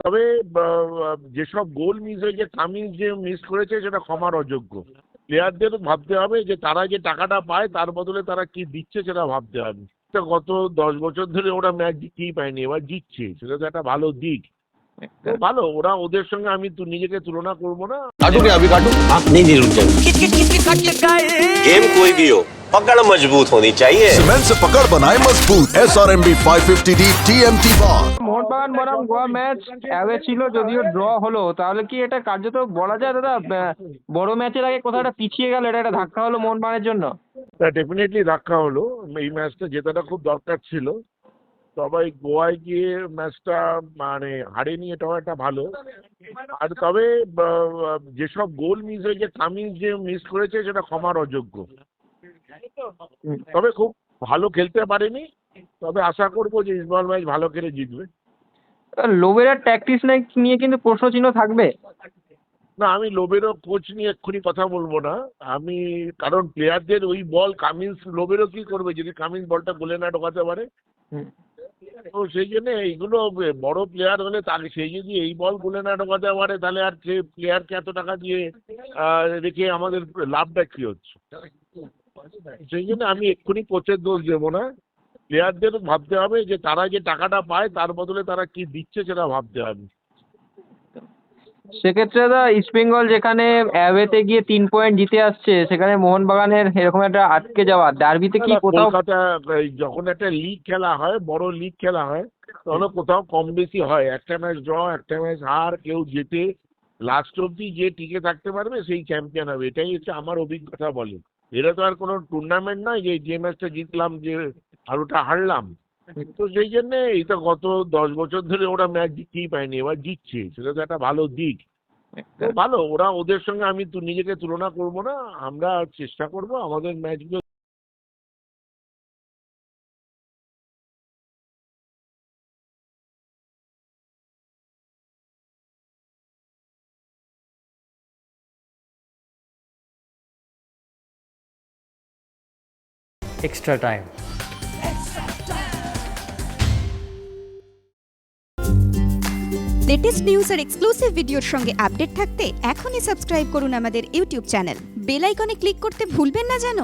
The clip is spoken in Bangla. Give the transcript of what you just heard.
তবে যেসব গোল মিস হয়েছে, কামিন্স যে মিস করেছে সেটা ক্ষমার অযোগ্য। প্লেয়ারদের ভাবতে হবে যে তারা যে টাকাটা পায় তার বদলে তারা কি দিচ্ছে সেটা ভাবতে হবে। তো গত 10 বছর ধরে ওরা ম্যাচ জিততেই পায়নি, এবার জিতছে, সেটা তো একটা ভালো দিক। তো ভালো, ওরা ওদের সঙ্গে আমি নিজেকে তুলনা করবো না। काटू क्या अभी काटू? हाँ नहीं नहीं रुक जाओ। गेम कोई भी हो, पकड़ मजबूत होनी चाहिए। सीमेंट से पकड़ बनाए मजबूत SRMB 550D TMT bar। Mohun Bagan বনাম গোয়া ম্যাচ অ্যাওয়ে ছিল, যদিও ড্র হলো, তাহলে কি এটা কার্যত বলা যায় দাদা বড় ম্যাচের আগে কোথাও একটা পিছিয়ে গেল, এটা একটা ধাক্কা হলো মোহনবাগানের জন্য? ডেফিনেটলি ধাক্কা হলো, এই ম্যাচটা জেতাটা খুব দরকার ছিল। সবাই গোয়ায় গিয়ে ম্যাচটা মানে হারেনি, এটাও একটা ভালো। আর তবে যেসব গোল মিস হয়েছে, কামিন্স যে মিস করেছে সেটা ক্ষমার অযোগ্য। তবে খুব ভালো খেলতে পারেনি, তবে আশা করবো যে ইস্টবেঙ্গল ম্যাচ ভালো খেলে জিতবে। লোবেরার ট্যাকটিক্স নিয়ে কিন্তু প্রশ্নচিহ্ন থাকবে। না, আমি লোবেরো কোচ নিয়ে এক্ষুনি কথা বলবো না আমি, কারণ প্লেয়ারদের ওই বল কামিন্স, লোবেরো কি করবে যদি কামিন্স বলটা গোলে না ঢোকাতে পারে? তো সেই জন্য এইগুলো বড় প্লেয়ার হলে তাকে, সেই যদি এই বল গোলে না ঢোকাতে পারে তাহলে আর সে প্লেয়ারকে এত টাকা দিয়ে রেখে আমাদের লাভটা কি হচ্ছে? সেই জন্য আমি এক্ষুনি কোচের দোষ দেবো না। প্লেয়ারদের ভাবতে হবে যে তারা যে টাকাটা পায় তার বদলে তারা কি দিচ্ছে সেটা ভাবতে হবে। সেক্ষেত্রে দাদা ইস্টবেঙ্গল যেখানে অ্যাওয়েতে গিয়ে 3 পয়েন্ট জিতে আসছে, সেখানে মোহনবাগানের এরকম একটা আটকে যাওয়া, ডার্বিতে কি কোথাও? কলকাতা যখন একটা লিগ খেলা হয়, বড় লিগ খেলা হয়, তখন কোথাও কম বেশি হয়, একটা ম্যাচ ড্র, একটা ম্যাচ হার, কেউ জেতে, লাস্ট অব্দি যে টিকে থাকতে পারবে সেই চ্যাম্পিয়ন হবে, এটাই হচ্ছে আমার অভিজ্ঞতা বলে। এটা তো আর কোনো টুর্নামেন্ট নয় যে যে ম্যাচটা জিতলাম যে আর ওটা হারলাম। তো সেই জন্যে এই তো গত 10 বছর ধরে ওরা ম্যাচ জিততেই পায়নি, এবার জিতছে, সেটা তো একটা ভালো দিক। তো ভালো, ওরা ওদের সঙ্গে আমি নিজেকে তুলনা করবো না, আমরা চেষ্টা করব আমাদের ম্যাচগুলো। extra time. লেটেস্ট নিউজ আর এক্সক্লুসিভ ভিডিওর সঙ্গে আপডেট থাকতে এখনই সাবস্ক্রাইব করুন আমাদের ইউটিউব চ্যানেল। বেল আইকনে ক্লিক করতে ভুলবেন না যেন।